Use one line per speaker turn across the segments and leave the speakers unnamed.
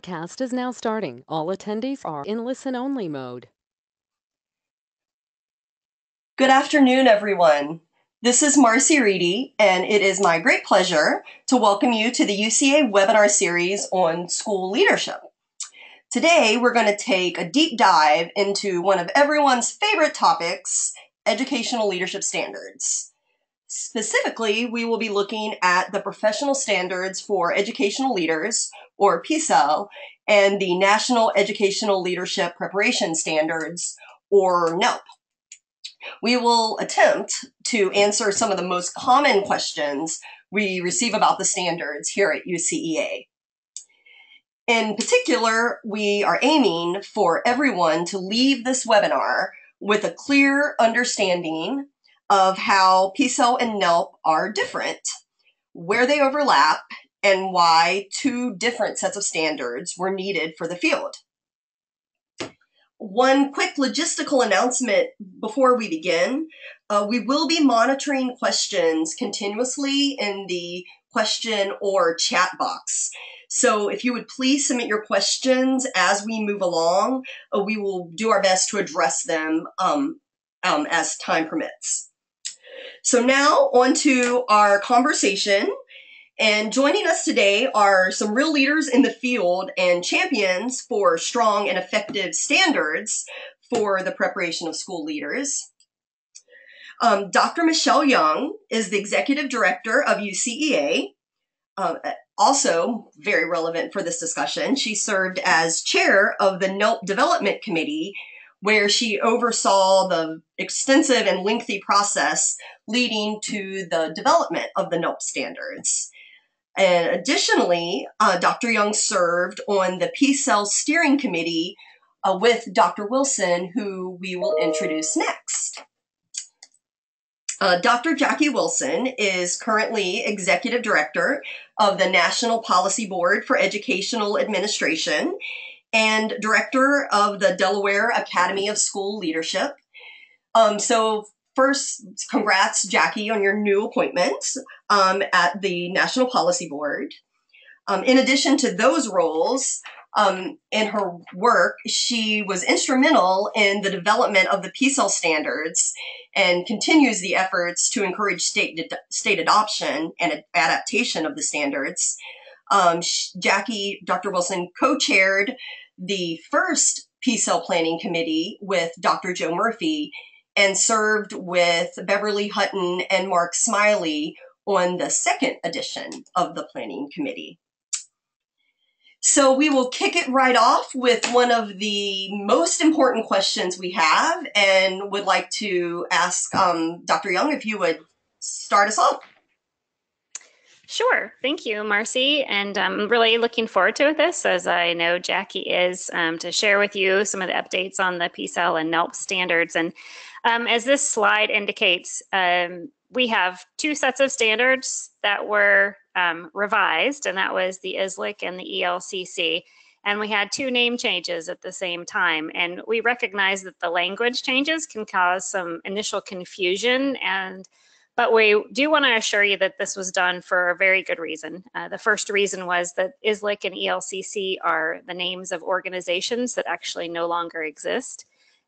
Cast is now starting. All attendees are in listen-only mode.
Good afternoon, everyone. This is Marcy Reedy, and it is my great pleasure to welcome you to the UCEA webinar series on school leadership. Today, we're going to take a deep dive into one of everyone's favorite topics, educational leadership standards. Specifically, we will be looking at the professional standards for educational leaders, or PSEL, and the National Educational Leadership Preparation Standards, or NELP. We will attempt to answer some of the most common questions we receive about the standards here at UCEA. In particular, we are aiming for everyone to leave this webinar with a clear understanding of how PSEL and NELP are different, where they overlap, and why two different sets of standards were needed for the field. One quick logistical announcement before we begin. We will be monitoring questions continuously in the question or chat box. So if you would please submit your questions as we move along, we will do our best to address them as time permits. So now on to our conversation. And joining us today are some real leaders in the field and champions for strong and effective standards for the preparation of school leaders. Dr. Michelle Young is the Executive Director of UCEA. Also very relevant for this discussion, she served as chair of the NELP Development Committee, where she oversaw the extensive and lengthy process leading to the development of the NELP standards. And additionally, Dr. Young served on the PSEL steering committee with Dr. Wilson, who we will introduce next. Dr. Jackie Wilson is currently Executive Director of the National Policy Board for Educational Administration and Director of the Delaware Academy of School Leadership. So first, congrats, Jackie, on your new appointment at the National Policy Board. In addition to those roles, in her work, she was instrumental in the development of the PSEL standards and continues the efforts to encourage state adoption and adaptation of the standards. Dr. Wilson co-chaired the first PSEL planning committee with Dr. Joe Murphy and served with Beverly Hutton and Mark Smiley on the second edition of the planning committee. So we will kick it right off with one of the most important questions we have, and would like to ask Dr. Young if you would start us off.
Sure. Thank you, Marcy. And I'm really looking forward to this, as I know Jackie is, to share with you some of the updates on the PSEL and NELP standards. And as this slide indicates, we have two sets of standards that were revised, and that was the ISLIC and the ELCC. And we had two name changes at the same time. And we recognize that the language changes can cause some initial confusion, but we do want to assure you that this was done for a very good reason. The first reason was that ISLIC and ELCC are the names of organizations that actually no longer exist.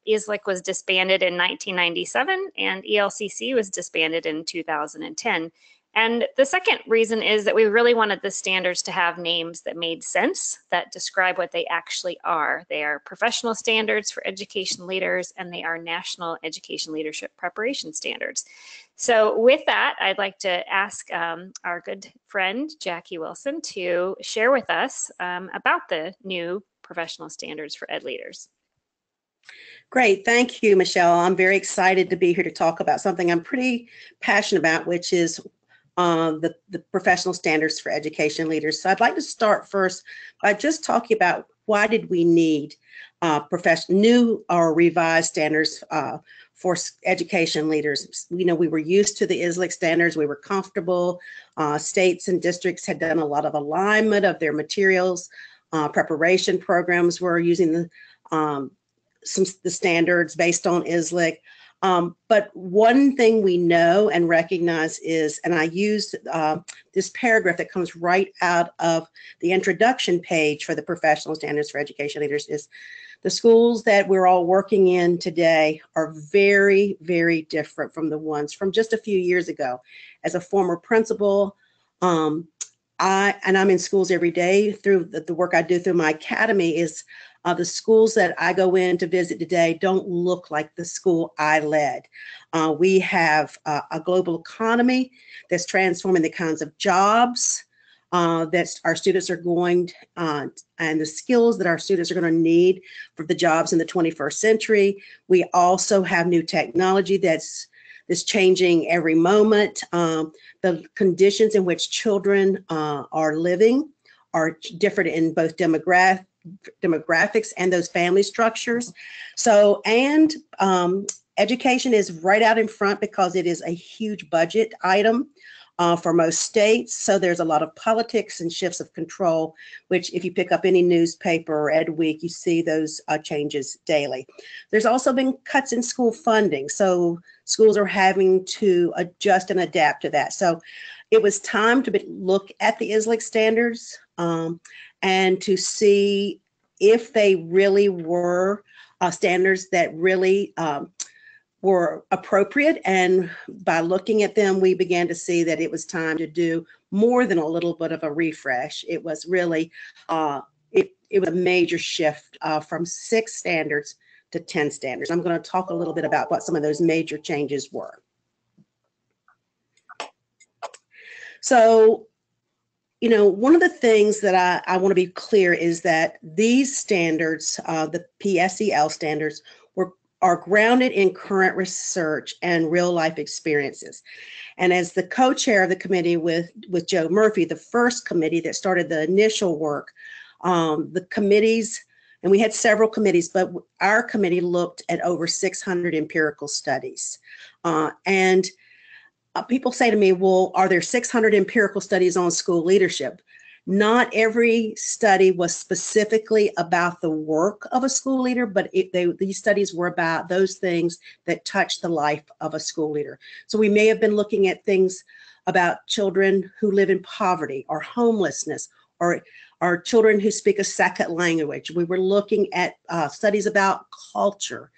ISLIC was disbanded in 1997 and ELCC was disbanded in 2010. And the second reason is that we really wanted the standards to have names that made sense, that describe what they actually are. They are professional standards for education leaders, and they are national education leadership preparation standards. So with that, I'd like to ask our good friend, Jackie Wilson, to share with us about the new professional standards for ed leaders.
Great, thank you, Michelle. I'm very excited to be here to talk about something I'm pretty passionate about, which is the professional standards for education leaders. So I'd like to start first by just talking about why did we need new or revised standards for education leaders. We were used to the ISLIC standards. We were comfortable. States and districts had done a lot of alignment of their materials. Preparation programs were using the standards based on ISLIC. But one thing we know and recognize is, and I use this paragraph that comes right out of the introduction page for the Professional Standards for Education Leaders, is the schools that we're all working in today are very, very different from the ones from just a few years ago. As a former principal, I'm in schools every day through the work I do through my academy. Is the schools that I go in to visit today don't look like the school I led. We have a global economy that's transforming the kinds of jobs that our students are going and the skills that our students are going to need for the jobs in the 21st century. We also have new technology that's changing every moment. The conditions in which children are living are different in both demographics and those family structures. So, and education is right out in front because it is a huge budget item for most states. So there's a lot of politics and shifts of control, which if you pick up any newspaper or Ed Week, you see those changes daily. There's also been cuts in school funding. So schools are having to adjust and adapt to that. So it was time to look at the ISLIC standards and to see if they really were standards that really were appropriate. And by looking at them, we began to see that it was time to do more than a little bit of a refresh. It was really, it was a major shift from 6 standards to 10 standards. I'm going to talk a little bit about what some of those major changes were. So, you know, one of the things that I want to be clear is that these standards, the PSEL standards, are grounded in current research and real life experiences. And as the co-chair of the committee with Joe Murphy, the first committee that started the initial work, the committees, and we had several committees, but our committee looked at over 600 empirical studies. People say to me, well, are there 600 empirical studies on school leadership? Not every study was specifically about the work of a school leader, but these studies were about those things that touch the life of a school leader. So we may have been looking at things about children who live in poverty or homelessness or children who speak a second language. We were looking at studies about culture,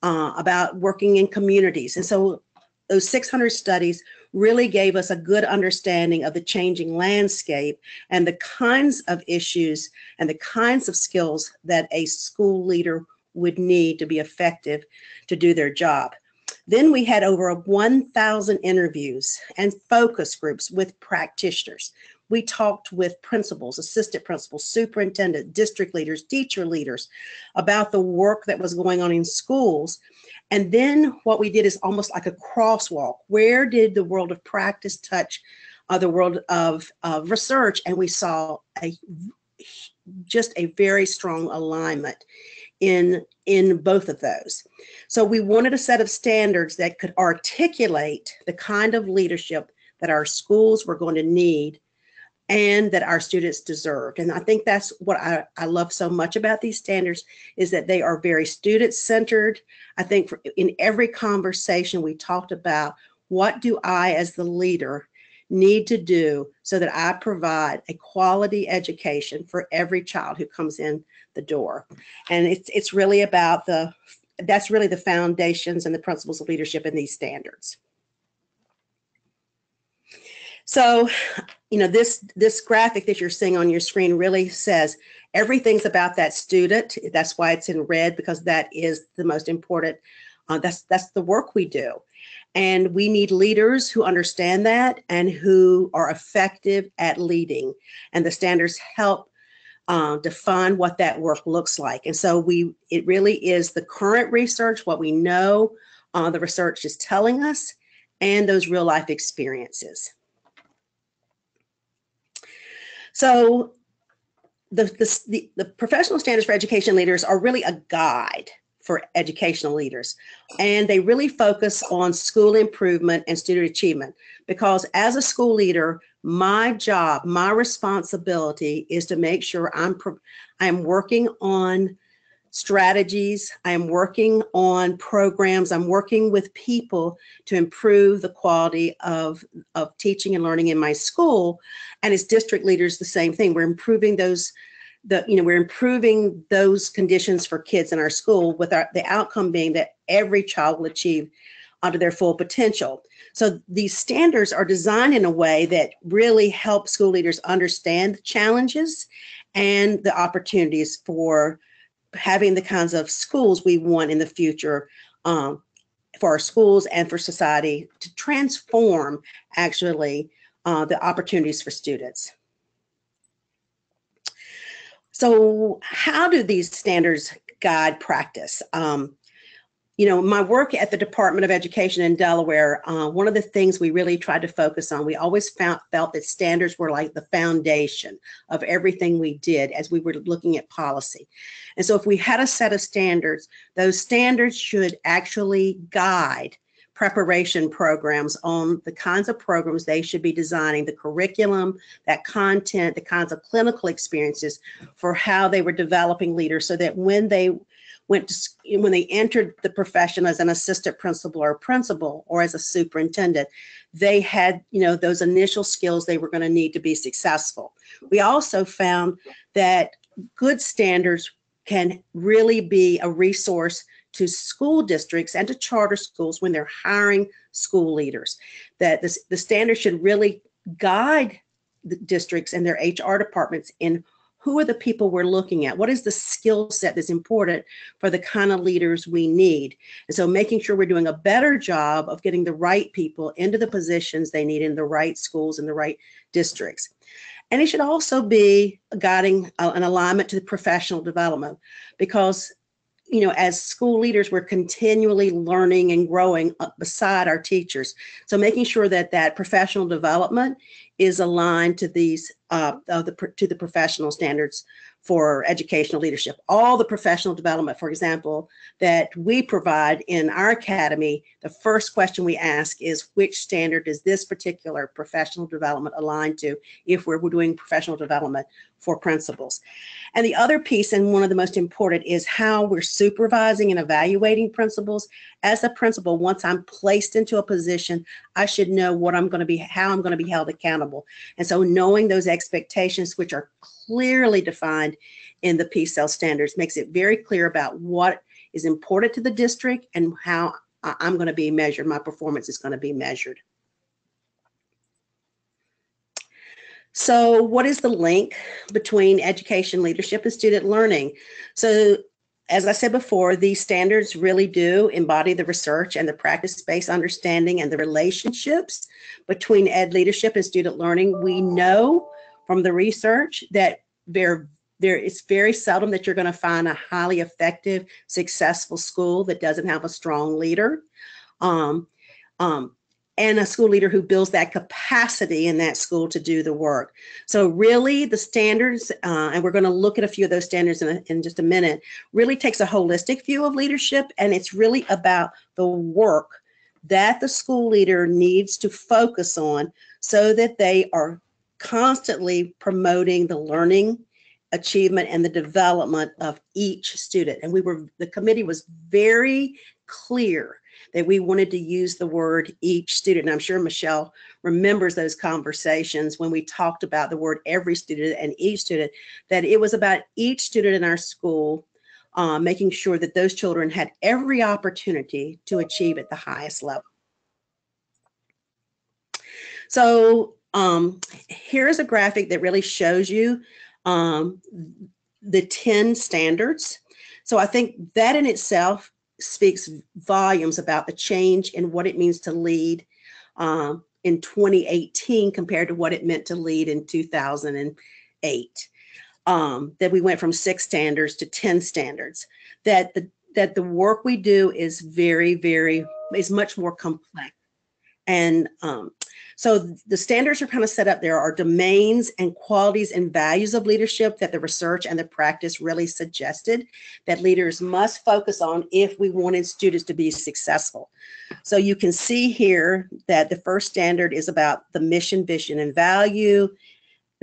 about working in communities. And so those 600 studies really gave us a good understanding of the changing landscape and the kinds of issues and the kinds of skills that a school leader would need to be effective to do their job. Then we had over 1,000 interviews and focus groups with practitioners. We talked with principals, assistant principals, superintendent, district leaders, teacher leaders about the work that was going on in schools. And then what we did is almost like a crosswalk. Where did the world of practice touch the world of research? And we saw just a very strong alignment in both of those. So we wanted a set of standards that could articulate the kind of leadership that our schools were going to need and that our students deserved. And I think that's what I love so much about these standards, is that they are very student-centered. I think in every conversation we talked about, what do I as the leader need to do so that I provide a quality education for every child who comes in the door. And it's really about that's really the foundations and the principles of leadership in these standards. So, you know, this graphic that you're seeing on your screen really says everything's about that student. That's why it's in red, because that is the most important. That's the work we do. And we need leaders who understand that and who are effective at leading. And the standards help define what that work looks like. And so it really is the current research, what we know the research is telling us, and those real life experiences. So the professional standards for education leaders are really a guide for educational leaders, and they really focus on school improvement and student achievement, because as a school leader, my job, my responsibility is to make sure I'm working on strategies. I am working on programs. I'm working with people to improve the quality of teaching and learning in my school. And as district leaders, the same thing. We're improving we're improving those conditions for kids in our school with the outcome being that every child will achieve to their full potential. So these standards are designed in a way that really help school leaders understand the challenges and the opportunities for having the kinds of schools we want in the future for our schools and for society to transform actually the opportunities for students. So how do these standards guide practice? My work at the Department of Education in Delaware, one of the things we really tried to focus on, we always felt that standards were like the foundation of everything we did as we were looking at policy. And so if we had a set of standards, those standards should actually guide preparation programs on the kinds of programs they should be designing, the curriculum, that content, the kinds of clinical experiences for how they were developing leaders, so that when they entered the profession as an assistant principal or principal or as a superintendent, they had, those initial skills they were going to need to be successful. We also found that good standards can really be a resource to school districts and to charter schools when they're hiring school leaders, that the standards should really guide the districts and their HR departments in who are the people we're looking at? What is the skill set that's important for the kind of leaders we need? And so making sure we're doing a better job of getting the right people into the positions they need in the right schools and the right districts. And it should also be guiding an alignment to the professional development, because as school leaders, we're continually learning and growing beside our teachers. So making sure that professional development is aligned to these to the professional standards for educational leadership. All the professional development, for example, that we provide in our academy, the first question we ask is, which standard is this particular professional development aligned to if we're doing professional development for principals? And the other piece, and one of the most important, is how we're supervising and evaluating principals. As a principal, once I'm placed into a position, I should know how I'm going to be held accountable. And so knowing those expectations, which are clearly defined in the PSEL standards, makes it very clear about what is important to the district and how I'm going to be measured, my performance is going to be measured. So what is the link between education, leadership, and student learning? So as I said before, these standards really do embody the research and the practice-based understanding and the relationships between ed leadership and student learning. We know from the research that it's very seldom that you're going to find a highly effective, successful school that doesn't have a strong leader. And a school leader who builds that capacity in that school to do the work. So really the standards, and we're going to look at a few of those standards in just a minute, really takes a holistic view of leadership, and it's really about the work that the school leader needs to focus on so that they are constantly promoting the learning, achievement, and the development of each student. And the committee was very clear that we wanted to use the word each student. And I'm sure Michelle remembers those conversations when we talked about the word every student and each student, that it was about each student in our school, making sure that those children had every opportunity to achieve at the highest level. So here's a graphic that really shows you the 10 standards. So I think that in itself speaks volumes about the change in what it means to lead in 2018 compared to what it meant to lead in 2008. That we went from 6 standards to 10 standards. That the work we do is is much more complex. And so the standards are kind of set up. There are domains and qualities and values of leadership that the research and the practice really suggested that leaders must focus on if we wanted students to be successful. So you can see here that the first standard is about the mission, vision, and value.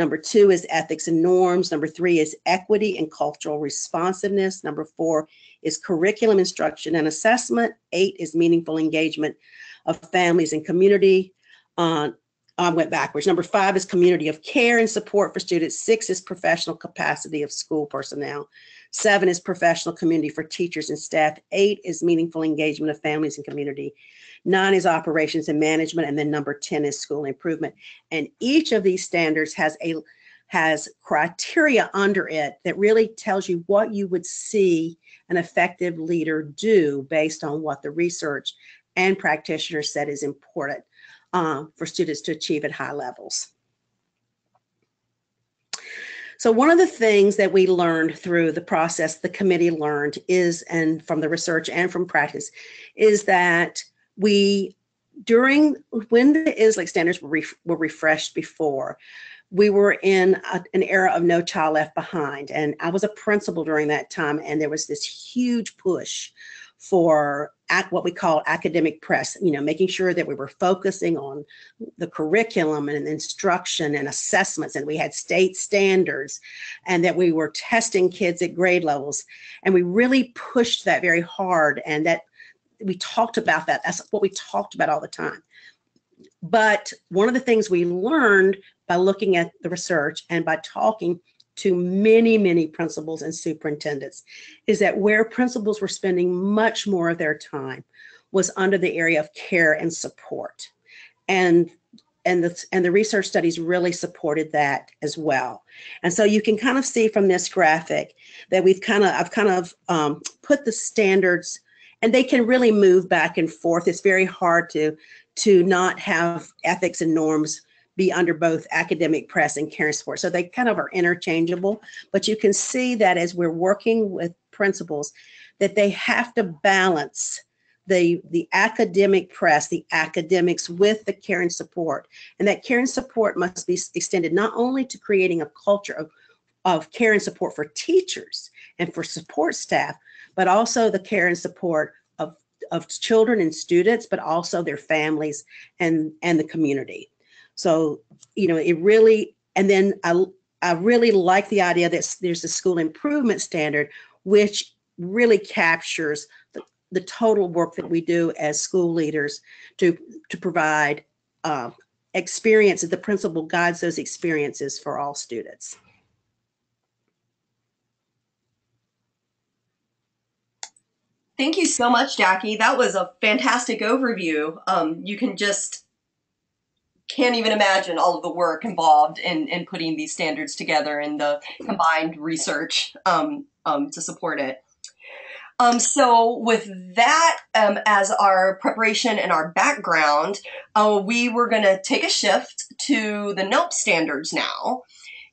Number 2 is ethics and norms. Number 3 is equity and cultural responsiveness. Number 4 is curriculum instruction and assessment. 8 is meaningful engagement of families and community. I went backwards. Number 5 is community of care and support for students. 6 is professional capacity of school personnel. 7 is professional community for teachers and staff. 8 is meaningful engagement of families and community. 9 is operations and management. And then number 10 is school improvement. And each of these standards has criteria under it that really tells you what you would see an effective leader do based on what the research and practitioners said is important for students to achieve at high levels. So one of the things that we learned through the process, the committee learned is, and from the research and from practice, is that when the ISLIC standards were refreshed before, we were in an era of No Child Left Behind. And I was a principal during that time, and there was this huge push for what we call academic press, making sure that we were focusing on the curriculum and instruction and assessments, and we had state standards, and that we were testing kids at grade levels. And we really pushed that very hard, and that we talked about that. That's what we talked about all the time. But one of the things we learned by looking at the research and by talking to many, many principals and superintendents is that where principals were spending much more of their time was under the area of care and support. And the research studies really supported that as well. And so you can kind of see from this graphic that I've kind of put the standards, and they can really move back and forth. It's very hard to not have ethics and norms be under both academic press and care and support. So they kind of are interchangeable, but you can see that as we're working with principals, that they have to balance the academic press, the academics with the care and support. And that care and support must be extended not only to creating a culture of care and support for teachers and for support staff, but also the care and support of children and students, but also their families and the community. So, it really, and then I really like the idea that there's a school improvement standard, which really captures the total work that we do as school leaders to provide experiences. The principal guides those experiences for all students.
Thank you so much, Jackie. That was a fantastic overview. You can't even imagine all of the work involved in putting these standards together and the combined research to support it. So with that as our preparation and our background, we were going to take a shift to the NELP standards now.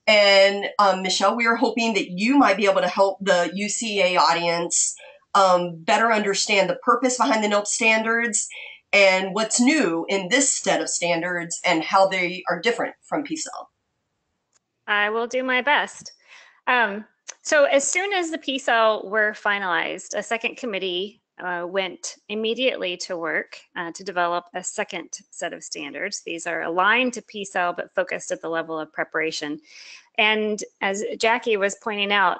And Michelle, we are hoping that you might be able to help the UCEA audience better understand the purpose behind the NELP standards and what's new in this set of standards and how they are different from PSEL.
I will do my best. So as soon as the PSEL were finalized, a second committee went immediately to work to develop a second set of standards. These are aligned to PSEL, but focused at the level of preparation. And as Jackie was pointing out,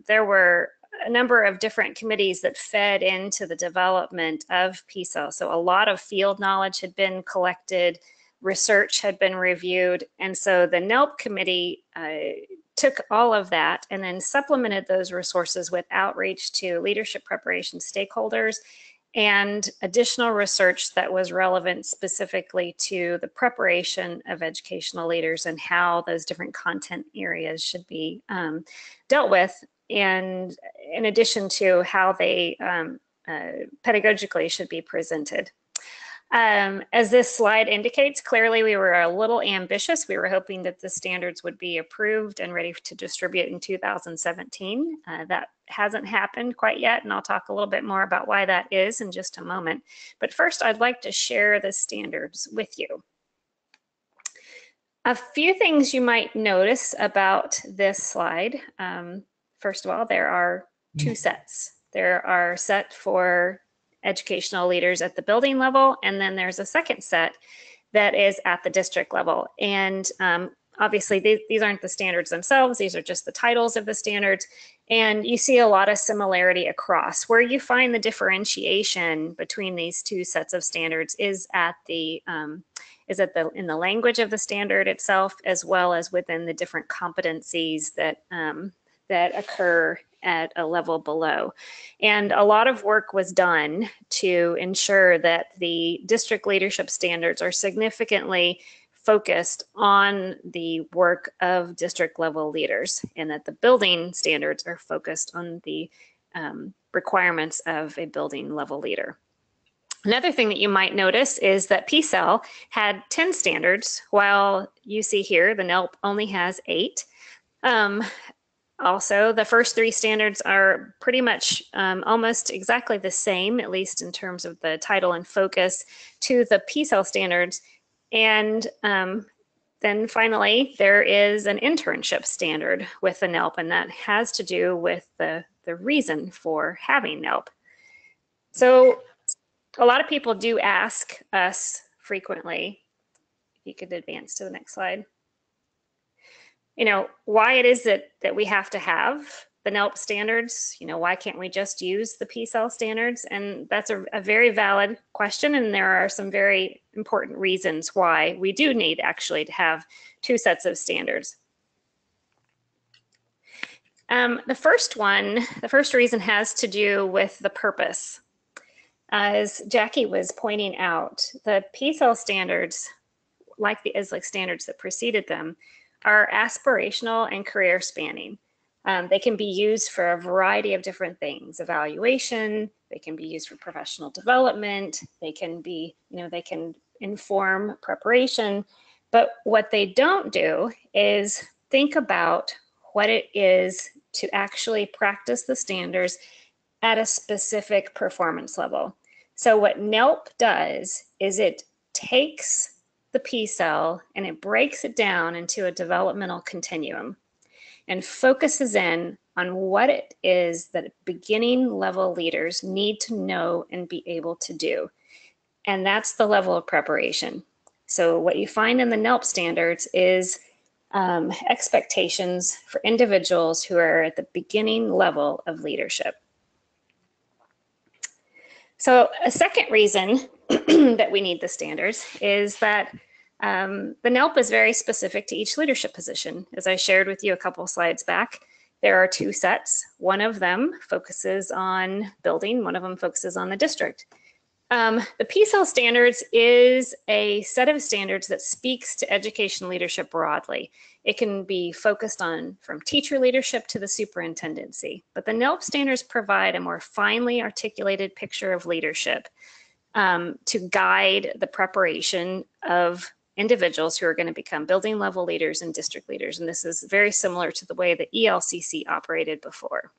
there were a number of different committees that fed into the development of PSEL. So a lot of field knowledge had been collected, research had been reviewed, and so the NELP committee took all of that and then supplemented those resources with outreach to leadership preparation stakeholders and additional research that was relevant specifically to the preparation of educational leaders and how those different content areas should be dealt with, and in addition to how they pedagogically should be presented. As this slide indicates, clearly we were a little ambitious. We were hoping that the standards would be approved and ready to distribute in 2017. That hasn't happened quite yet, and I'll talk a little bit more about why that is in just a moment. But first, I'd like to share the standards with you. A few things you might notice about this slide. First of all, there are two sets. There are a set for educational leaders at the building level, and then there's a second set that is at the district level. And obviously, these aren't the standards themselves. These are just the titles of the standards. And you see a lot of similarity across. Where you find the differentiation between these two sets of standards is at the in the language of the standard itself, as well as within the different competencies that that occur at a level below. And a lot of work was done to ensure that the district leadership standards are significantly focused on the work of district level leaders, and that the building standards are focused on the requirements of a building level leader. Another thing that you might notice is that PSEL had 10 standards, while you see here the NELP only has 8. Also, the first 3 standards are pretty much almost exactly the same, at least in terms of the title and focus, to the PSEL standards. And then finally, there is an internship standard with the NELP, and that has to do with the reason for having NELP. So a lot of people do ask us frequently, if you could advance to the next slide, you know, why it is that we have to have the NELP standards. You know, why can't we just use the PSEL standards? And that's a very valid question, and there are some very important reasons why we do need actually to have 2 sets of standards. The first reason has to do with the purpose. As Jackie was pointing out, the PSEL standards, like the ISLIC standards that preceded them, are aspirational and career spanning. They can be used for a variety of different things: evaluation, they can be used for professional development, they can be, you know, they can inform preparation. But what they don't do is think about what it is to actually practice the standards at a specific performance level. So what NELP does is it takes the PSEL and it breaks it down into a developmental continuum and focuses in on what it is that beginning level leaders need to know and be able to do. And that's the level of preparation. So what you find in the NELP standards is expectations for individuals who are at the beginning level of leadership. So a second reason that we need the standards is that the NELP is very specific to each leadership position. As I shared with you a couple slides back, there are 2 sets. One of them focuses on building, one of them focuses on the district. The PSEL standards is a set of standards that speaks to education leadership broadly. It can be focused on from teacher leadership to the superintendency, but the NELP standards provide a more finely articulated picture of leadership to guide the preparation of individuals who are going to become building level leaders and district leaders. And this is very similar to the way the ELCC operated before.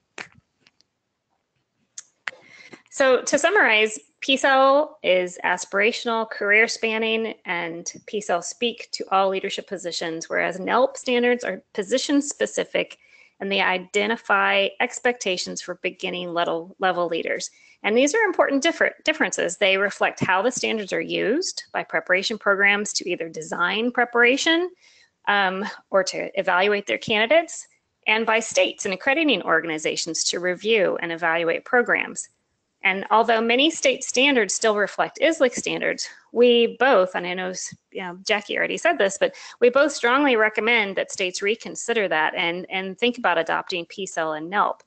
So to summarize, PSEL is aspirational, career spanning, and PSEL speak to all leadership positions, whereas NELP standards are position specific and they identify expectations for beginning level leaders. And these are important differences. They reflect how the standards are used by preparation programs to either design preparation or to evaluate their candidates, and by states and accrediting organizations to review and evaluate programs. And although many state standards still reflect ISLIC standards, we both, and I know Jackie already said this, but we both strongly recommend that states reconsider that and think about adopting PSEL and NELP.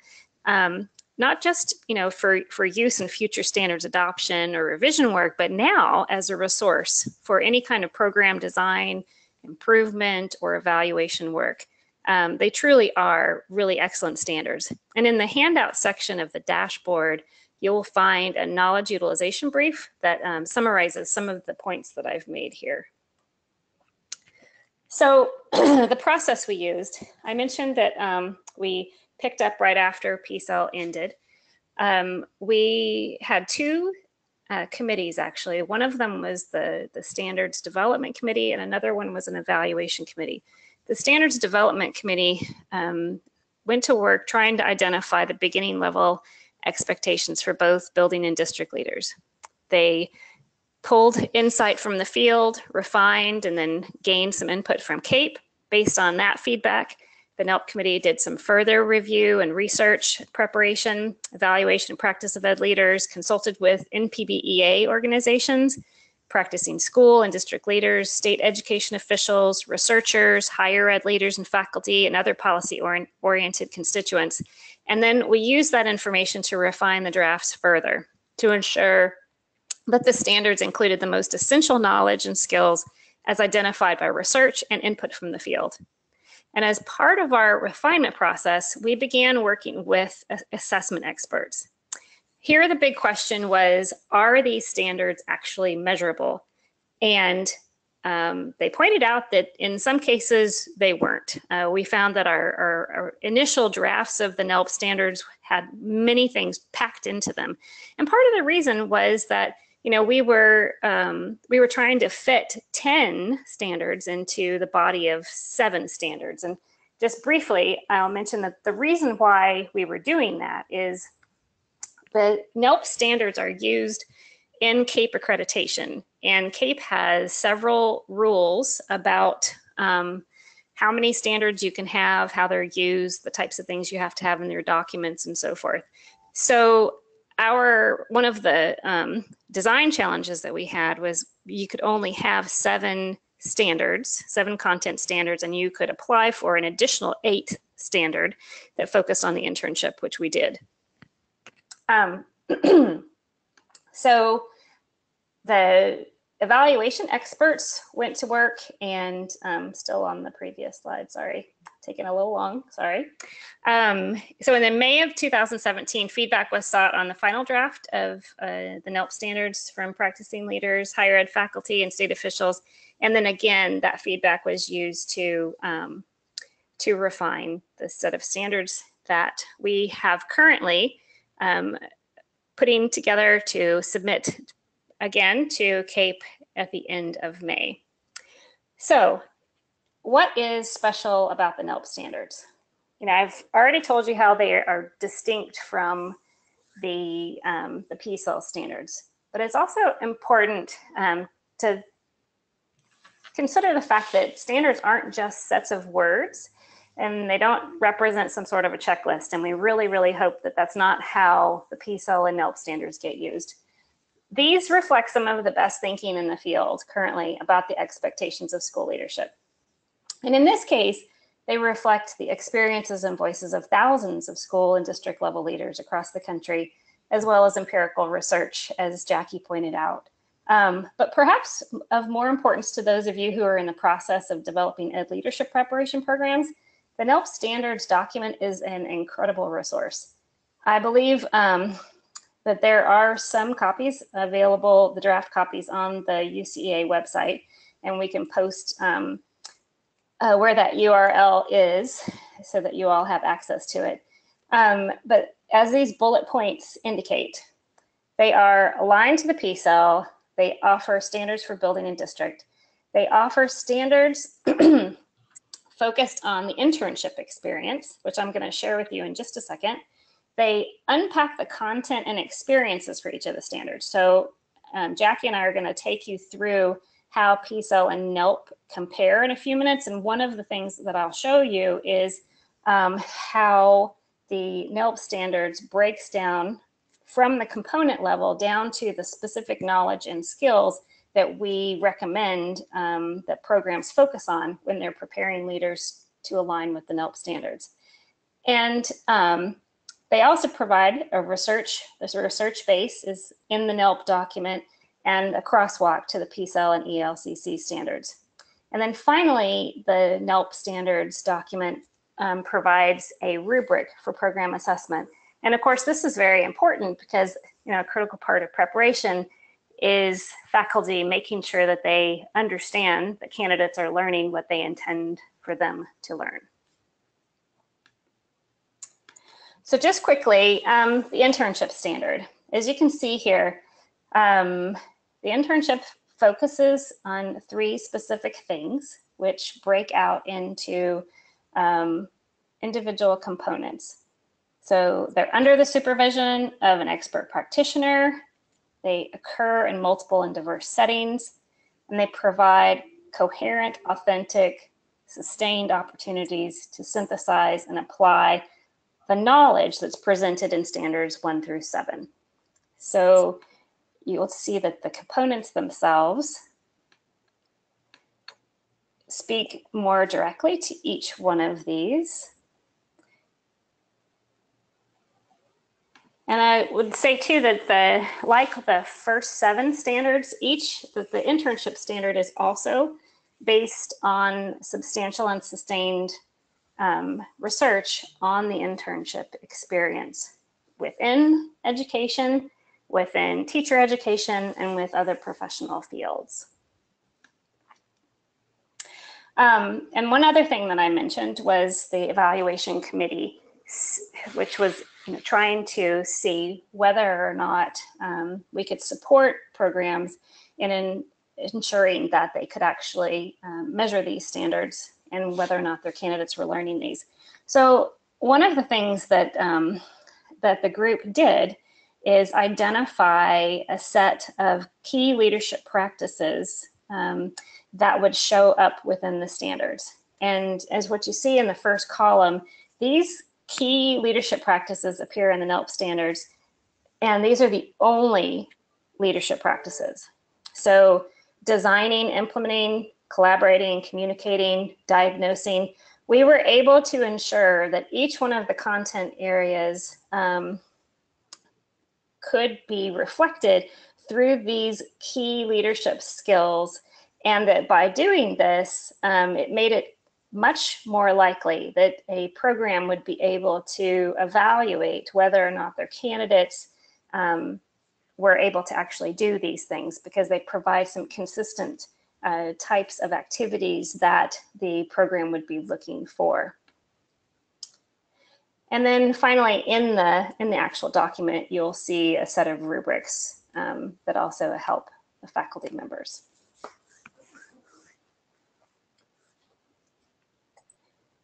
Not just for use in future standards adoption or revision work, but now as a resource for any kind of program design, improvement, or evaluation work. They truly are really excellent standards. And in the handout section of the dashboard, you'll find a knowledge utilization brief that summarizes some of the points that I've made here. So the process we used, I mentioned that we picked up right after PSEL ended. We had 2 committees actually. One of them was the Standards Development Committee and another one was an Evaluation Committee. The Standards Development Committee went to work trying to identify the beginning level expectations for both building and district leaders. They pulled insight from the field, refined, and then gained some input from CAPE, Based on that feedback, the NELP committee did some further review and research preparation, evaluation and practice of ed leaders, consulted with NPBEA organizations, practicing school and district leaders, state education officials, researchers, higher ed leaders and faculty, and other policy-oriented constituents. And then we use that information to refine the drafts further to ensure that the standards included the most essential knowledge and skills as identified by research and input from the field. And as part of our refinement process, we began working with assessment experts. Here, the big question was, are these standards actually measurable? And they pointed out that in some cases they weren't. We found that our initial drafts of the NELP standards had many things packed into them. And part of the reason was that we were trying to fit 10 standards into the body of 7 standards. And just briefly, I'll mention that the reason why we were doing that is the NELP standards are used in CAPE accreditation, and CAPE has several rules about how many standards you can have, how they're used, the types of things you have to have in your documents, and so forth. So one of the design challenges that we had was you could only have 7 standards, 7 content standards, and you could apply for an additional 8 standard that focused on the internship, which we did. So the evaluation experts went to work, and still on the previous slide, sorry, taking a little long, sorry. So in the May of 2017, feedback was sought on the final draft of the NELP standards from practicing leaders, higher ed faculty, and state officials. And then again, that feedback was used to refine the set of standards that we have currently putting together to submit again to CAPE at the end of May. So what is special about the NELP standards? I've already told you how they are distinct from the PSEL standards, but it's also important to consider the fact that standards aren't just sets of words, and they don't represent some sort of a checklist. And we really, really hope that that's not how the PSEL and NELP standards get used. These reflect some of the best thinking in the field currently about the expectations of school leadership. And in this case, they reflect the experiences and voices of thousands of school and district level leaders across the country, as well as empirical research, as Jackie pointed out. But perhaps of more importance to those of you who are in the process of developing ed leadership preparation programs, the NELP standards document is an incredible resource. I believe that there are some copies available, the draft copies, on the UCEA website, and we can post where that URL is so that you all have access to it. But as these bullet points indicate, they are aligned to the PSEL. They offer standards for building and district. They offer standards focused on the internship experience, which I'm going to share with you in just a second. They unpack the content and experiences for each of the standards. So Jackie and I are going to take you through how PSEL and NELP compare in a few minutes. And one of the things that I'll show you is how the NELP standards breaks down from the component level down to the specific knowledge and skills that we recommend that programs focus on when they're preparing leaders to align with the NELP standards. And they also provide a research base is in the NELP document and a crosswalk to the PSEL and ELCC standards. And then finally, the NELP standards document provides a rubric for program assessment. And of course, this is very important because a critical part of preparation is faculty making sure that they understand that candidates are learning what they intend for them to learn. So just quickly, the internship standard. As you can see here, the internship focuses on 3 specific things, which break out into individual components. So they're under the supervision of an expert practitioner. They occur in multiple and diverse settings, and they provide coherent, authentic, sustained opportunities to synthesize and apply the knowledge that's presented in standards 1 through 7. So you'll see that the components themselves speak more directly to each one of these. And I would say too that like the first 7 standards, the internship standard is also based on substantial and sustained research on the internship experience within education, within teacher education, and with other professional fields. And one other thing that I mentioned was the evaluation committee, which was trying to see whether or not we could support programs in ensuring that they could actually measure these standards and whether or not their candidates were learning these. So one of the things that, that the group did is identify a set of key leadership practices that would show up within the standards. And as what you see in the first column, these key leadership practices appear in the NELP standards, and these are the only leadership practices. So designing, implementing, collaborating, communicating, diagnosing, we were able to ensure that each one of the content areas could be reflected through these key leadership skills, and that by doing this, it made it much more likely that a program would be able to evaluate whether or not their candidates were able to actually do these things, because they provide some consistent types of activities that the program would be looking for. And then finally, in the actual document, you'll see a set of rubrics that also help the faculty members.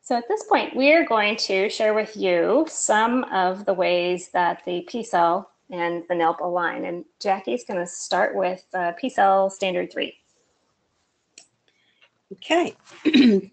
So at this point, we are going to share with you some of the ways that the PSEL and the NELP align. And Jackie's going to start with PSEL Standard 3.
Okay,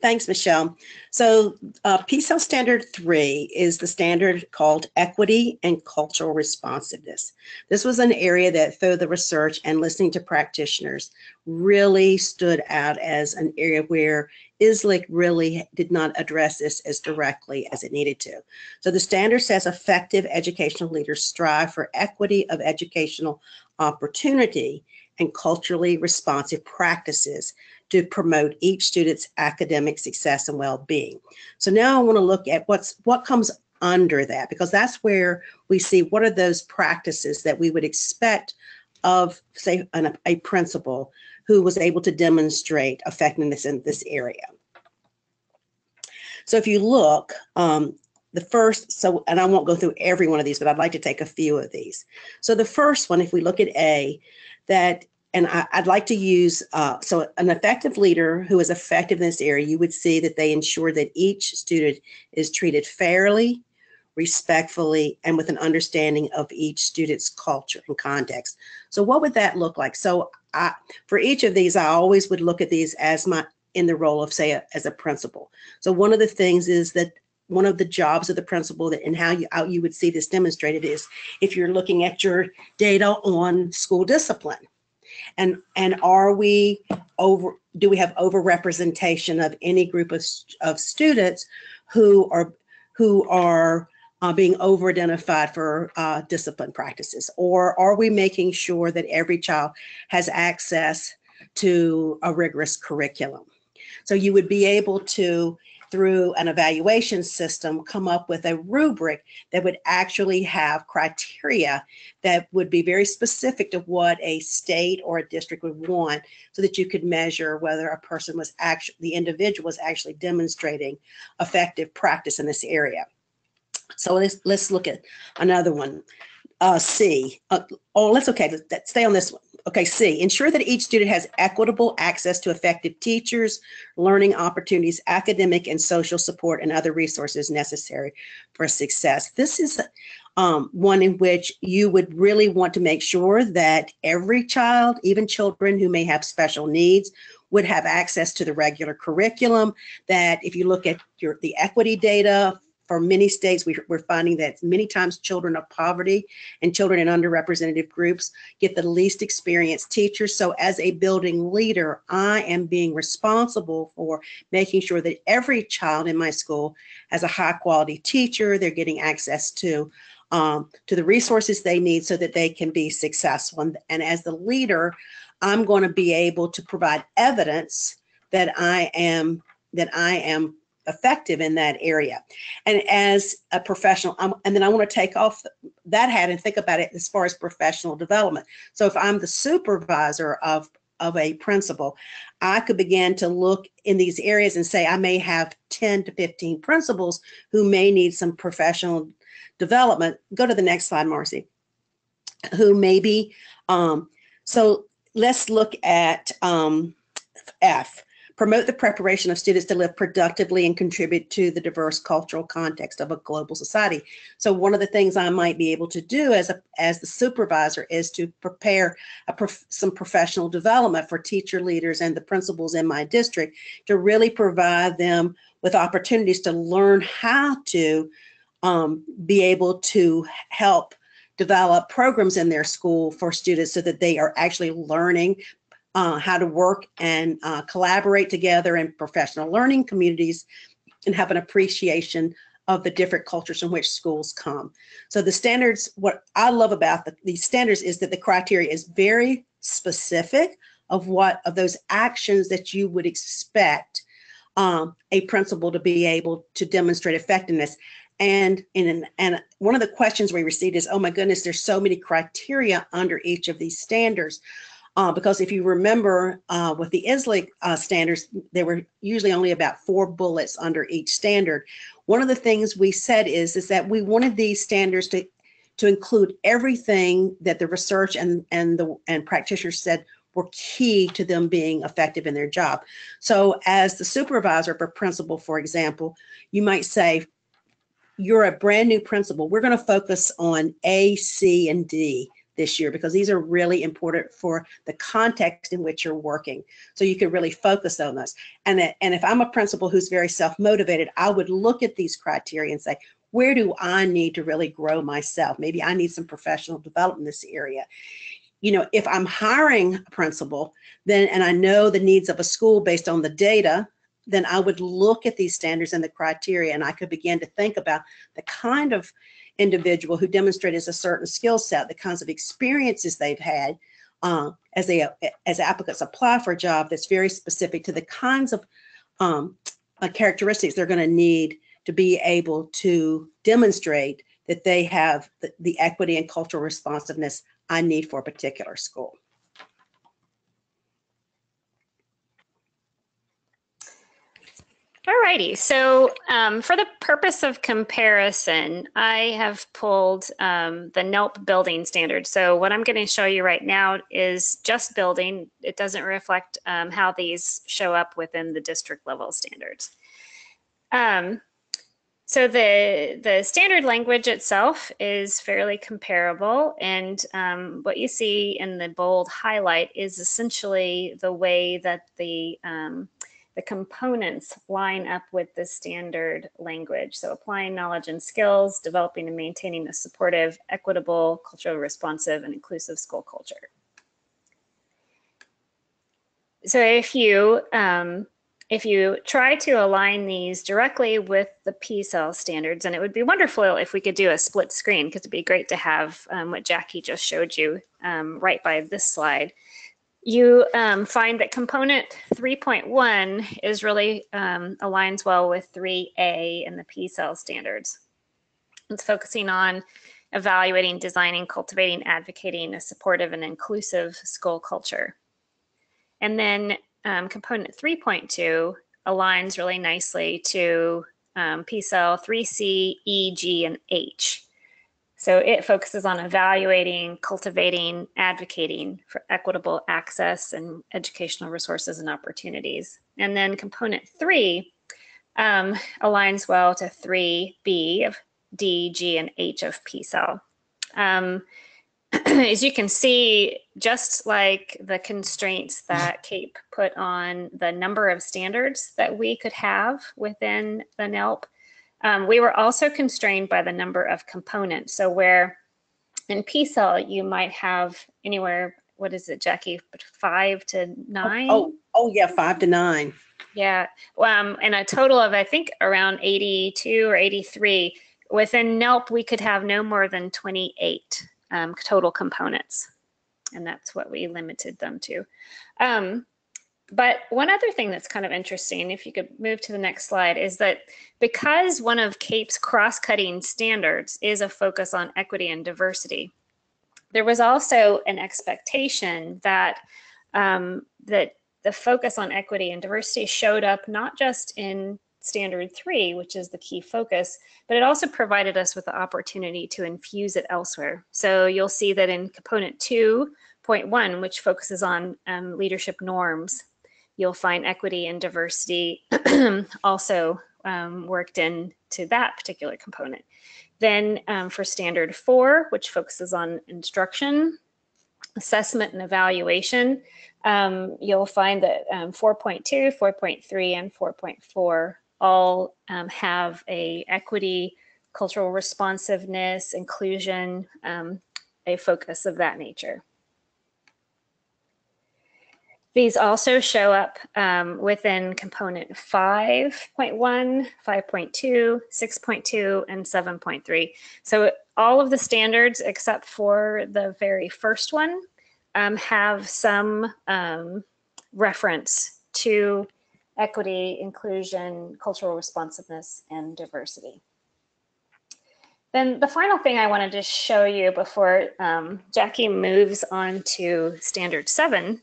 thanks, Michelle. So PSEL Standard 3 is the standard called Equity and Cultural Responsiveness. This was an area that, through the research and listening to practitioners, really stood out as an area where ISLIC really did not address this as directly as it needed to. So the standard says effective educational leaders strive for equity of educational opportunity and culturally responsive practices to promote each student's academic success and well-being. So now I want to look at what comes under that, because that's where we see what are those practices that we would expect of, say, a principal who was able to demonstrate effectiveness in this area. So if you look, the first, and I won't go through every one of these, but I'd like to take a few of these. So the first one, if we look at A, and I'd like to use, so an effective leader who is effective in this area, you would see that they ensure that each student is treated fairly, respectfully, and with an understanding of each student's culture and context. So what would that look like? So for each of these, I always would look at these as in the role of, say, as a principal. So one of the things is that one of the jobs of the principal and how you would see this demonstrated is if you're looking at your data on school discipline. And do we have overrepresentation of any group of students who are being over-identified for discipline practices? Or are we making sure that every child has access to a rigorous curriculum? So you would be able to, through an evaluation system, come up with a rubric that would actually have criteria that would be very specific to what a state or a district would want, so that you could measure whether a person was actually, the individual was actually demonstrating effective practice in this area. So let's look at another one. C. Let's stay on this one. Okay, C. Ensure that each student has equitable access to effective teachers, learning opportunities, academic and social support, and other resources necessary for success. This is one in which you would really want to make sure that every child, even children who may have special needs, would have access to the regular curriculum, that if you look at the equity data for many states, we're finding that many times children of poverty and children in underrepresented groups get the least experienced teachers. So as a building leader, I am being responsible for making sure that every child in my school has a high quality teacher. They're getting access to the resources they need so that they can be successful. And as the leader, I'm going to be able to provide evidence that I am effective in that area. And as a professional, and then I want to take off that hat and think about it as far as professional development. So if I'm the supervisor of a principal, I could begin to look in these areas and say I may have 10 to 15 principals who may need some professional development. Go to the next slide, Marcy. Who maybe, so let's look at F. Promote the preparation of students to live productively and contribute to the diverse cultural context of a global society. So one of the things I might be able to do as the supervisor is to prepare some professional development for teacher leaders and the principals in my district to really provide them with opportunities to learn how to be able to help develop programs in their school for students so that they are actually learning how to work and collaborate together in professional learning communities and have an appreciation of the different cultures from which schools come. So the standards, what I love about these standards is that the criteria is very specific of those actions that you would expect a principal to be able to demonstrate effectiveness. And one of the questions we received is, oh my goodness, there's so many criteria under each of these standards. Because if you remember with the ISLIC standards, there were usually only about 4 bullets under each standard. One of the things we said is that we wanted these standards to include everything that the research and practitioners said were key to them being effective in their job. So as the supervisor for principal, for example, you might say, you're a brand new principal. We're going to focus on A, C, and D this year because these are really important for the context in which you're working. So you can really focus on those. And if I'm a principal who's very self-motivated, I would look at these criteria and say, where do I need to really grow myself? Maybe I need some professional development in this area. You know, if I'm hiring a principal, then, and I know the needs of a school based on the data, then I would look at these standards and the criteria, and I could begin to think about the kind of individual who demonstrates a certain skill set, the kinds of experiences they've had as applicants apply for a job that's very specific to the kinds of characteristics they're going to need to be able to demonstrate that they have the equity and cultural responsiveness I need for a particular school.
Alrighty, so for the purpose of comparison, I have pulled the NELP building standard. So what I'm going to show you right now is just building. It doesn't reflect how these show up within the district level standards. So the standard language itself is fairly comparable, and what you see in the bold highlight is essentially the way that the components line up with the standard language. So applying knowledge and skills, developing and maintaining a supportive, equitable, culturally responsive, and inclusive school culture. So if you try to align these directly with the PSEL standards, and it would be wonderful if we could do a split screen, because it'd be great to have what Jackie just showed you right by this slide. You find that component 3.1 is really aligns well with 3A in the PSEL standards. It's focusing on evaluating, designing, cultivating, advocating a supportive and inclusive school culture. And then component 3.2 aligns really nicely to PSEL 3C, E, G, and H. So it focuses on evaluating, cultivating, advocating for equitable access and educational resources and opportunities. And then component 3 aligns well to 3B of D, G, and H of PSEL. as you can see, just like the constraints that CAPE put on the number of standards that we could have within the NELP, we were also constrained by the number of components. So where in PSEL you might have anywhere, what is it, Jackie, 5 to 9?
Oh yeah, 5 to 9.
Yeah, and a total of, I think, around 82 or 83. Within NELP, we could have no more than 28 total components, and that's what we limited them to. But one other thing that's kind of interesting, if you could move to the next slide, is that because one of CAPE's cross-cutting standards is a focus on equity and diversity, there was also an expectation that that the focus on equity and diversity showed up not just in Standard 3, which is the key focus, but it also provided us with the opportunity to infuse it elsewhere. So you'll see that in Component 2.1, which focuses on leadership norms, you'll find equity and diversity also worked into that particular component. Then for Standard 4, which focuses on instruction, assessment, and evaluation, you'll find that 4.2, 4.3, and 4.4 all have a equity, cultural responsiveness, inclusion, a focus of that nature. These also show up within component 5.1, 5.2, 6.2, and 7.3. So all of the standards except for the very first one have some reference to equity, inclusion, cultural responsiveness, and diversity. Then the final thing I wanted to show you before Jackie moves on to Standard 7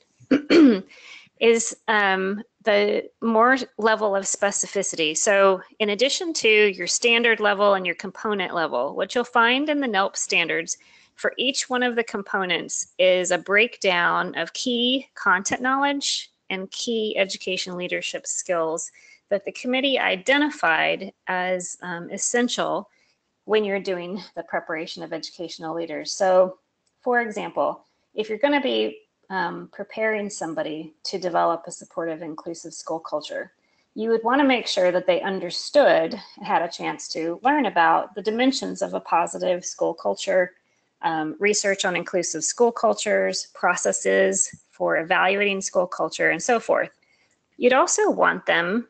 is the more level of specificity. So in addition to your standard level and your component level, what you'll find in the NELP standards for each one of the components is a breakdown of key content knowledge and key education leadership skills that the committee identified as essential when you're doing the preparation of educational leaders. So for example, if you're going to be preparing somebody to develop a supportive, inclusive school culture, you would want to make sure that they understood and had a chance to learn about the dimensions of a positive school culture, research on inclusive school cultures, processes for evaluating school culture, and so forth. You'd also want them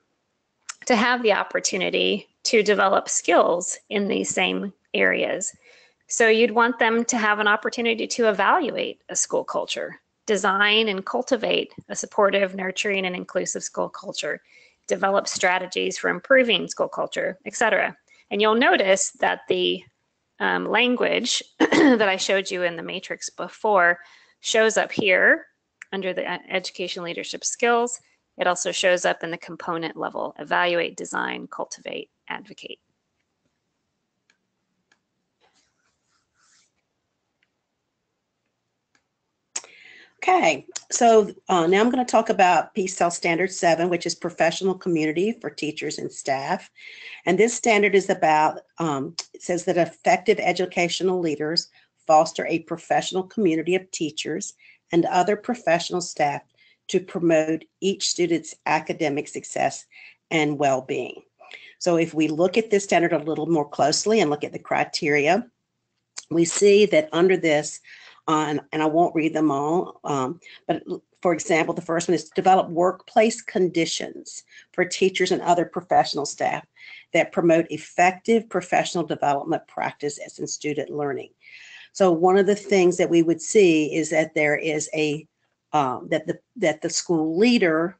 to have the opportunity to develop skills in these same areas. So you'd want them to have an opportunity to evaluate a school culture, design and cultivate a supportive, nurturing, and inclusive school culture, develop strategies for improving school culture, etc. And you'll notice that the language that I showed you in the matrix before shows up here under the education leadership skills. It also shows up in the component level: evaluate, design, cultivate, advocate.
Okay, so now I'm going to talk about PSEL Standard 7, which is professional community for teachers and staff. And this standard is about, it says that effective educational leaders foster a professional community of teachers and other professional staff to promote each student's academic success and well-being. So if we look at this standard a little more closely and look at the criteria, we see that under this, and I won't read them all, but for example, the first one is to develop workplace conditions for teachers and other professional staff that promote effective professional development practices and student learning. So one of the things that we would see is that there is a, that the school leader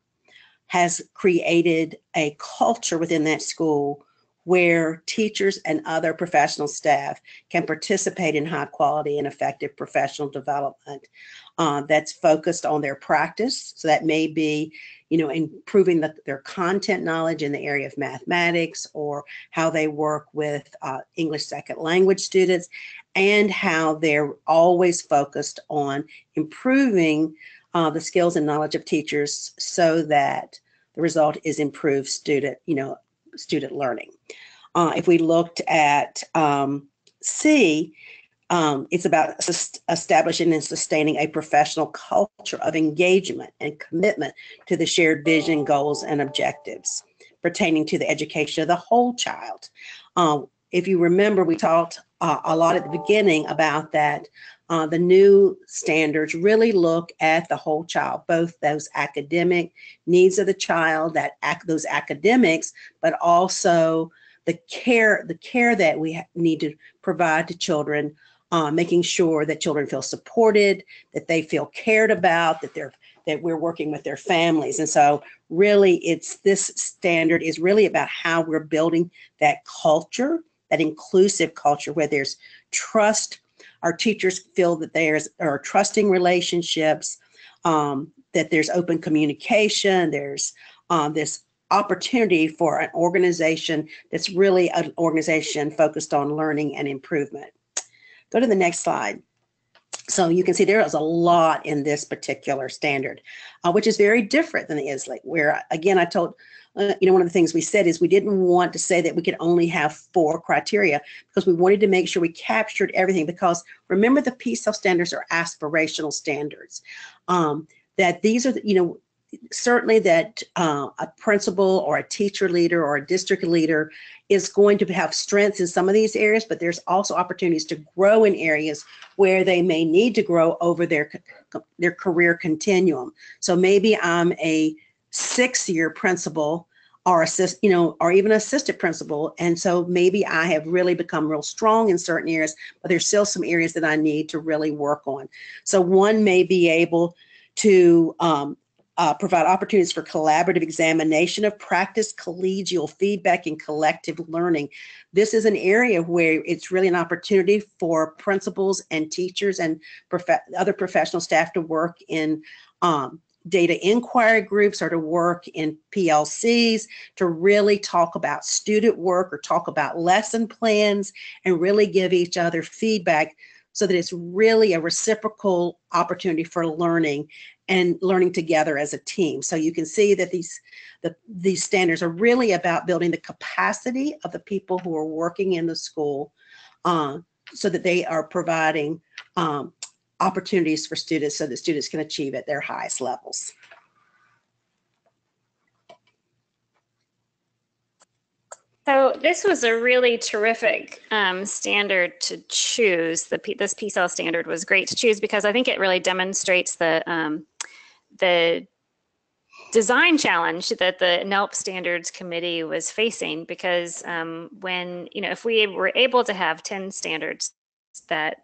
has created a culture within that school where teachers and other professional staff can participate in high quality and effective professional development that's focused on their practice. So that may be, you know, improving their content knowledge in the area of mathematics, or how they work with English second language students, and how they're always focused on improving the skills and knowledge of teachers so that the result is improved student learning. If we looked at C, It's about establishing and sustaining a professional culture of engagement and commitment to the shared vision, goals, and objectives pertaining to the education of the whole child. If you remember, we talked a lot at the beginning about that. The new standards really look at the whole child, both those academic needs of the child, those academics, but also the care that we need to provide to children, making sure that children feel supported, that they feel cared about, that we're working with their families. And so really this standard is really about how we're building that culture, that inclusive culture where there's trust. Our teachers feel that there are trusting relationships, that there's open communication, there's this opportunity for an organization that's really an organization focused on learning and improvement. Go to the next slide. So you can see there is a lot in this particular standard, which is very different than the ISLE, where, again, I told, one of the things we said is we didn't want to say that we could only have 4 criteria because we wanted to make sure we captured everything, because remember, the PSEL standards are aspirational standards, that these are, certainly that a principal or a teacher leader or a district leader is going to have strengths in some of these areas, but there's also opportunities to grow in areas where they may need to grow over their career continuum. So maybe I'm a 6-year principal or or even assistant principal, and so maybe I have really become real strong in certain areas, but there's still some areas that I need to really work on. So one may be able to provide opportunities for collaborative examination of practice, collegial feedback, and collective learning. This is an area where it's really an opportunity for principals and teachers and other professional staff to work in data inquiry groups or to work in PLCs to really talk about student work or talk about lesson plans and really give each other feedback so that it's really a reciprocal opportunity for learning and learning together as a team. So you can see that these standards are really about building the capacity of the people who are working in the school so that they are providing opportunities for students so that students can achieve at their highest levels.
So this was a really terrific standard to choose. This PSEL standard was great to choose because I think it really demonstrates the design challenge that the NELP Standards Committee was facing, because if we were able to have 10 standards that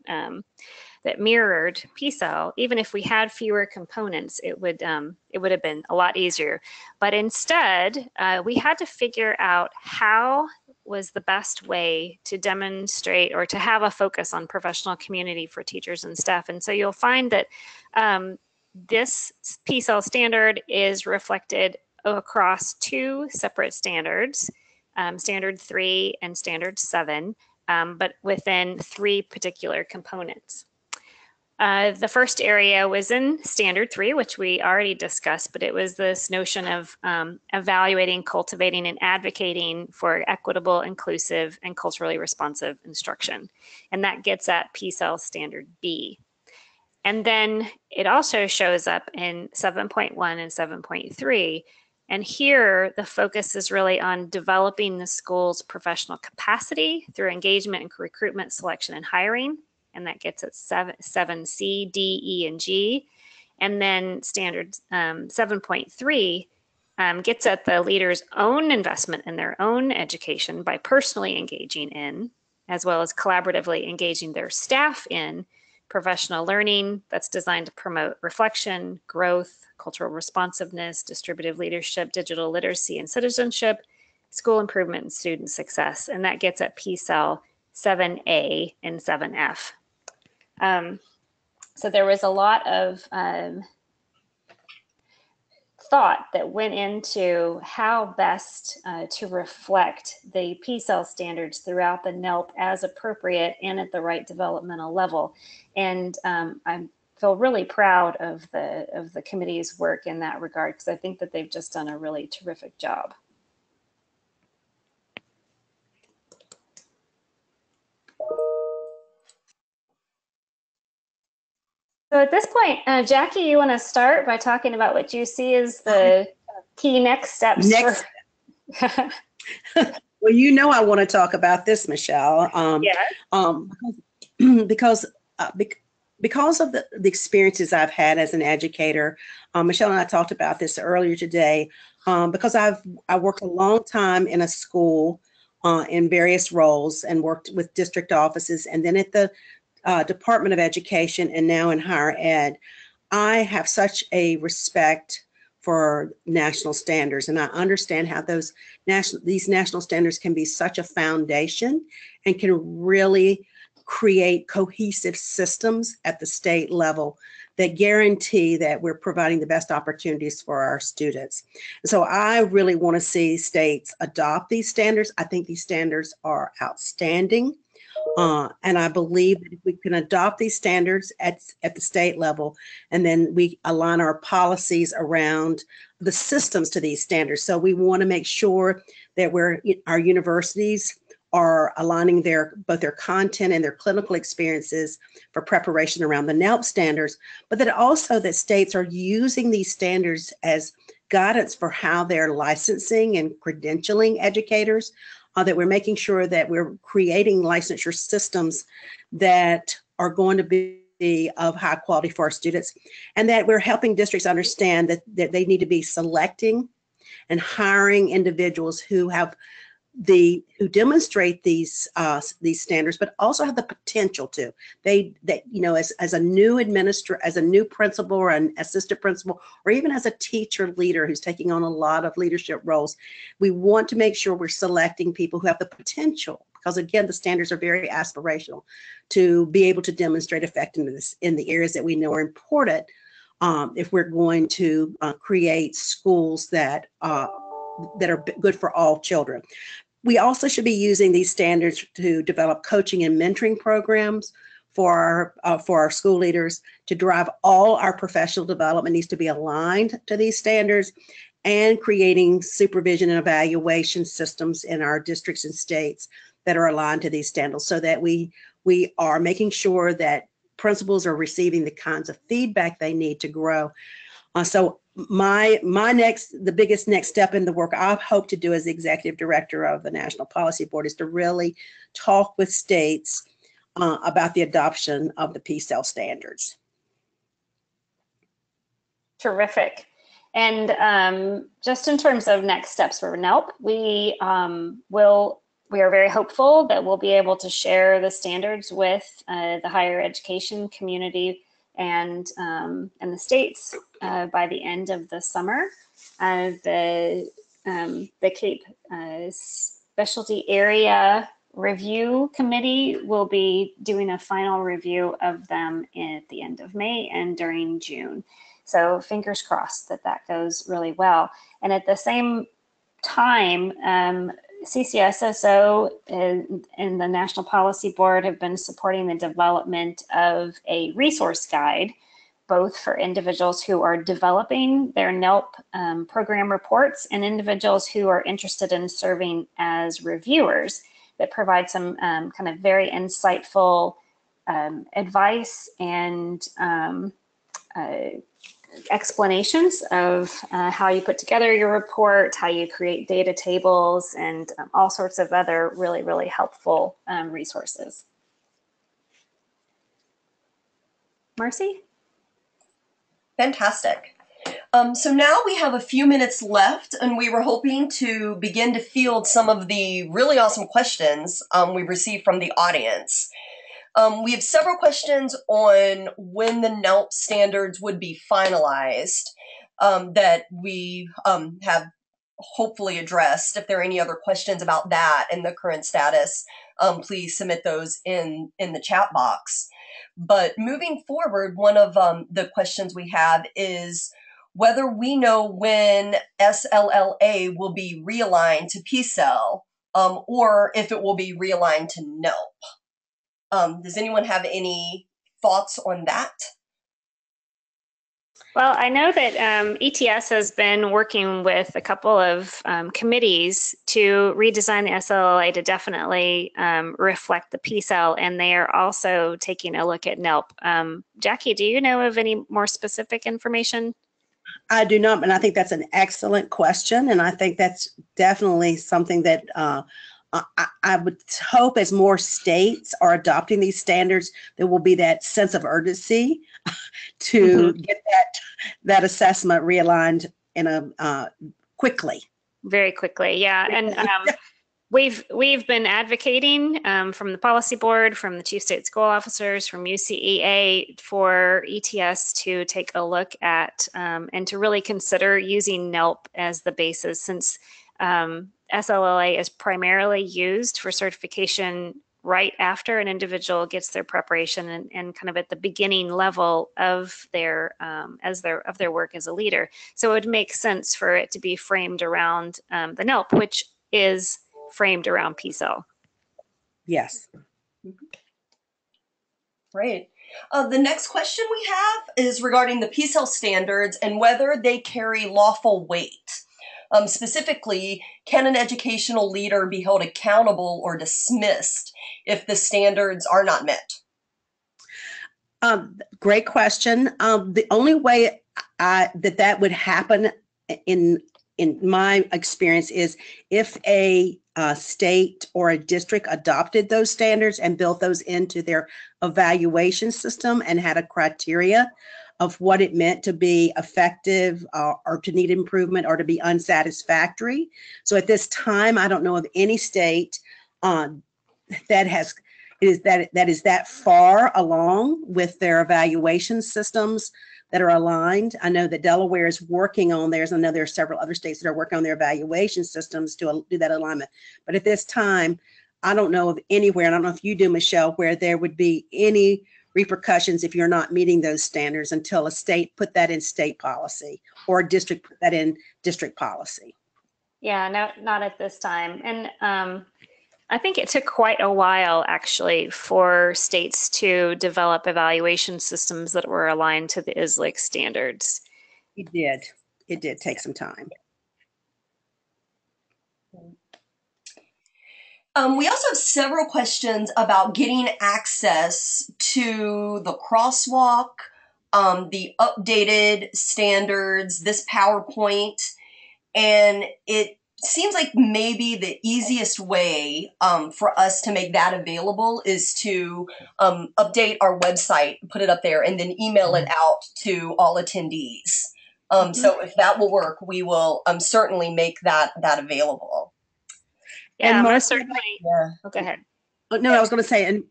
mirrored PSEL, even if we had fewer components, it would have been a lot easier. But instead, we had to figure out how was the best way to demonstrate or to have a focus on professional community for teachers and staff. And so you'll find that this PSEL standard is reflected across 2 separate standards, Standard 3 and Standard 7, but within 3 particular components. The first area was in Standard 3, which we already discussed, but it was this notion of evaluating, cultivating, and advocating for equitable, inclusive, and culturally responsive instruction. And that gets at PSEL Standard B. And then it also shows up in 7.1 and 7.3. And here, the focus is really on developing the school's professional capacity through engagement and recruitment, selection, and hiring. And that gets at 7C, D, E, and G. And then standard 7.3 gets at the leader's own investment in their own education by personally engaging in, as well as collaboratively engaging their staff in, professional learning that's designed to promote reflection, growth, cultural responsiveness, distributive leadership, digital literacy and citizenship, school improvement, and student success. And that gets at PSEL 7A and 7F. So there was a lot of thought that went into how best to reflect the PSEL standards throughout the NELP as appropriate and at the right developmental level. And I feel really proud of the committee's work in that regard, because I think that they've just done a really terrific job. So at this point, Jackie, you want to start by talking about what you see as the key next steps
Next,
for
well, you know I want to talk about this, Michelle,
yeah.
because because of the experiences I've had as an educator. Michelle and I talked about this earlier today. Because I worked a long time in a school in various roles and worked with district offices, and then at the Department of Education, and now in higher ed. I have such a respect for national standards, and I understand how these national standards can be such a foundation and can really create cohesive systems at the state level that guarantee that we're providing the best opportunities for our students. So I really want to see states adopt these standards. I think these standards are outstanding. And I believe that if we can adopt these standards at the state level, and then we align our policies around the systems to these standards. So we want to make sure that our universities are aligning both their content and their clinical experiences for preparation around the NELP standards, but that also that states are using these standards as guidance for how they're licensing and credentialing educators. That we're making sure that we're creating licensure systems that are going to be of high quality for our students, and that we're helping districts understand that they need to be selecting and hiring individuals who demonstrate these standards, but also have the potential to. As a new principal or an assistant principal, or even as a teacher leader who's taking on a lot of leadership roles, we want to make sure we're selecting people who have the potential, because again, the standards are very aspirational, to be able to demonstrate effectiveness in the areas that we know are important if we're going to create schools that are good for all children. We also should be using these standards to develop coaching and mentoring programs for our school leaders to drive all our professional development needs to be aligned to these standards, and creating supervision and evaluation systems in our districts and states that are aligned to these standards, so that we are making sure that principals are receiving the kinds of feedback they need to grow. So the biggest next step in the work I hope to do as the executive director of the National Policy Board is to really talk with states about the adoption of the PSEL standards.
Terrific. And just in terms of next steps for NELP, we are very hopeful that we'll be able to share the standards with the higher education community and the states by the end of the summer. The CAPE Specialty Area Review Committee will be doing a final review of them at the end of May and during June. So fingers crossed that goes really well. And at the same time, CCSSO and the National Policy Board have been supporting the development of a resource guide, both for individuals who are developing their NELP program reports and individuals who are interested in serving as reviewers, that provide some kind of very insightful advice and explanations of how you put together your report, how you create data tables, and all sorts of other really, really helpful resources. Marcy?
Fantastic. So now we have a few minutes left, and we were hoping to begin to field some of the really awesome questions we received from the audience. We have several questions on when the NELP standards would be finalized that we have hopefully addressed. If there are any other questions about that and the current status, please submit those in the chat box. But moving forward, one of the questions we have is whether we know when SLLA will be realigned to PSEL, or if it will be realigned to NELP. Does anyone have any thoughts on that?
Well, I know that ETS has been working with a couple of committees to redesign the SLLA to definitely reflect the PSEL, and they are also taking a look at NELP. Jackie, do you know of any more specific information?
I do not, and I think that's an excellent question, and I think that's definitely something that I would hope as more states are adopting these standards, there will be that sense of urgency to get that assessment realigned in a quickly.
Very quickly, yeah. And we've been advocating from the policy board, from the chief state school officers, from UCEA for ETS to take a look at and to really consider using NELP as the basis, since SLLA is primarily used for certification right after an individual gets their preparation and kind of at the beginning level of their work as a leader. So it would make sense for it to be framed around the NELP, which is framed around PSEL.
Yes.
Great. The next question we have is regarding the PSEL standards and whether they carry lawful weight. Specifically, can an educational leader be held accountable or dismissed if the standards are not met?
Great question. The only way that would happen in my experience is if a state or a district adopted those standards and built those into their evaluation system and had a criteria of what it meant to be effective or to need improvement or to be unsatisfactory. So at this time, I don't know of any state that is that far along with their evaluation systems that are aligned. I know that Delaware is working on theirs. I know there are several other states that are working on their evaluation systems to do that alignment. But at this time, I don't know of anywhere, and I don't know if you do, Michelle, where there would be any repercussions if you're not meeting those standards until a state put that in state policy or a district put that in district policy.
Yeah, no, not at this time. And I think it took quite a while, actually, for states to develop evaluation systems that were aligned to the ISLIC standards.
It did. It did take some time.
We also have several questions about getting access to the crosswalk, the updated standards, this PowerPoint, and it seems like maybe the easiest way for us to make that available is to update our website, put it up there, and then email it out to all attendees. So if that will work, we will certainly make that available.
Yeah,
and
most certainly. Yeah. Oh, go ahead.
No, I was going to say, and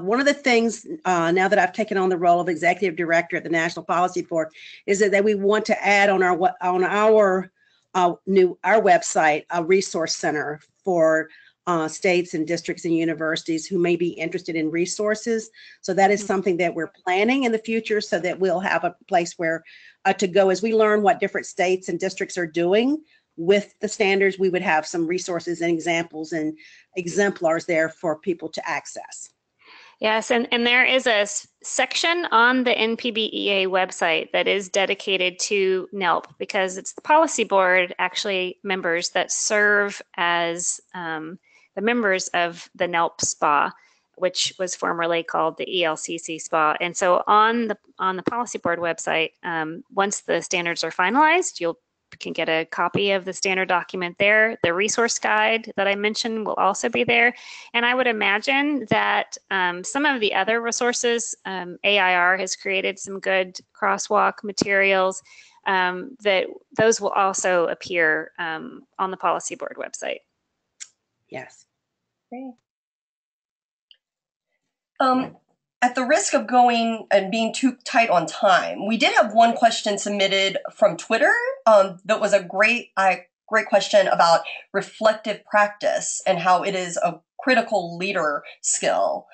one of the things now that I've taken on the role of executive director at the National Policy Board is that we want to add on our website a resource center for states and districts and universities who may be interested in resources. So that is something that we're planning in the future, so that we'll have a place where to go as we learn what different states and districts are doing with the standards. We would have some resources and examples and exemplars there for people to access.
Yes, and there is a section on the NPBEA website that is dedicated to NELP, because it's the policy board actually members that serve as the members of the NELP SPA, which was formerly called the ELCC SPA. And so on the policy board website, once the standards are finalized, you can get a copy of the standard document there. The resource guide that I mentioned will also be there. And I would imagine that some of the other resources, AIR has created some good crosswalk materials, that those will also appear on the policy board website.
Yes.
Great. At the risk of going and being too tight on time, we did have one question submitted from Twitter that was a great question about reflective practice and how it is a critical leader skill,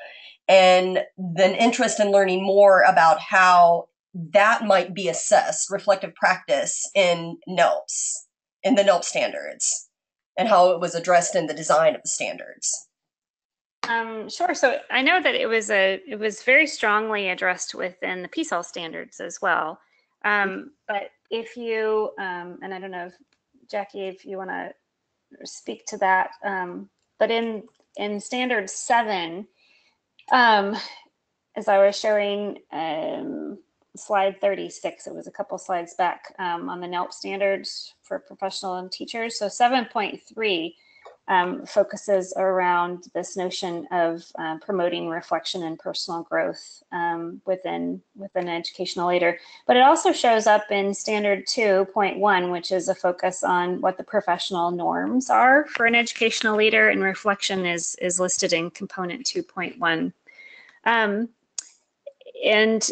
and then interest in learning more about how that might be assessed, reflective practice in NELPs, in the NELP standards, and how it was addressed in the design of the standards.
Sure. So I know that it was very strongly addressed within the PSEL standards as well. But if you, and I don't know if Jackie, if you want to speak to that, but in Standard 7, as I was showing slide 36, it was a couple slides back, on the NELP standards for professional and teachers. So 7.3 focuses around this notion of promoting reflection and personal growth within an educational leader. But it also shows up in Standard 2.1, which is a focus on what the professional norms are for an educational leader, and reflection is listed in Component 2.1. And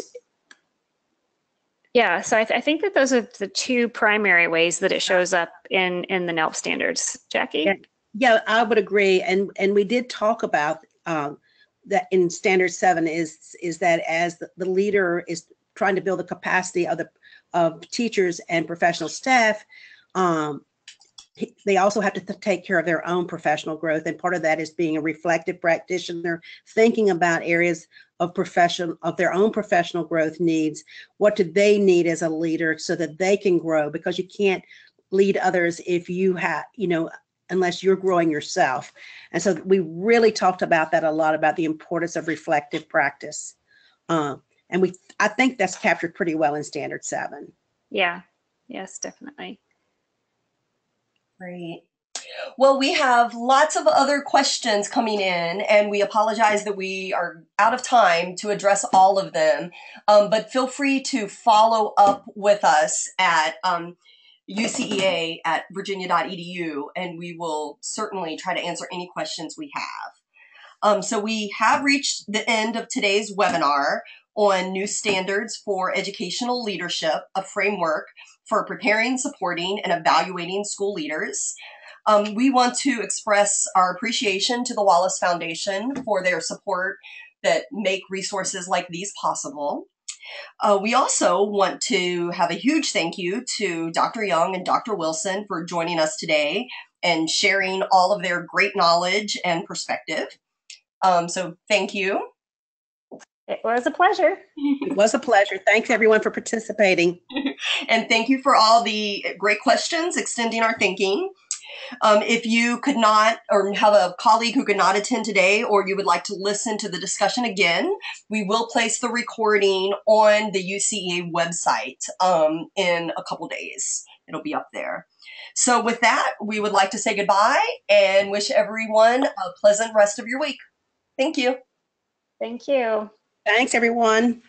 yeah, so I think that those are the two primary ways that it shows up in the NELP standards. Jackie?
Yeah, I would agree. And we did talk about that in Standard 7 is that as the leader is trying to build the capacity of teachers and professional staff, they also have to take care of their own professional growth. And part of that is being a reflective practitioner, thinking about areas of their own professional growth needs. What do they need as a leader so that they can grow? Because you can't lead others if you have, unless you're growing yourself. And so we really talked about that a lot, about the importance of reflective practice. And I think that's captured pretty well in Standard 7.
Yeah, yes, definitely.
Great. Well, we have lots of other questions coming in, and we apologize that we are out of time to address all of them. But feel free to follow up with us at UCEA at virginia.edu, and we will certainly try to answer any questions we have. So we have reached the end of today's webinar on new standards for educational leadership, a framework for preparing, supporting, and evaluating school leaders. We want to express our appreciation to the Wallace Foundation for their support that make resources like these possible. We also want to have a huge thank you to Dr. Young and Dr. Wilson for joining us today and sharing all of their great knowledge and perspective. So thank you.
It was a pleasure.
It was a pleasure. Thanks everyone for participating.
And thank you for all the great questions, extending our thinking. If you could not, or have a colleague who could not attend today, or you would like to listen to the discussion again, we will place the recording on the UCEA website in a couple days. It'll be up there. So with that, we would like to say goodbye and wish everyone a pleasant rest of your week. Thank you.
Thank you.
Thanks, everyone.